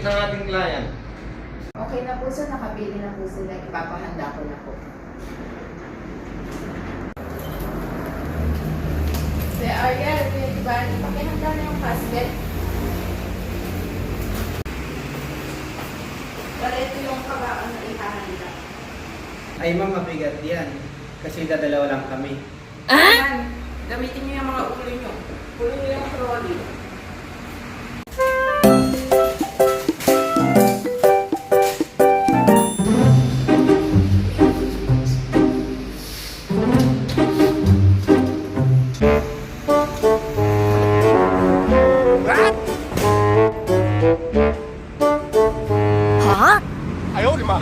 ng ating client. Okay na po sir, nakabili na po sila. Ipapahanda ko na po. Sir Ariel, diba? Ipakihanda na yung casket. Para ito yung kabaan na ihahanda. Ay ma'am, mabigat yan. Kasi dadalawa lang kami. Ayan, gamitin niyo yung mga ulo niyo. Ulo niyo yung trolley. Huh? 哎呦我的妈！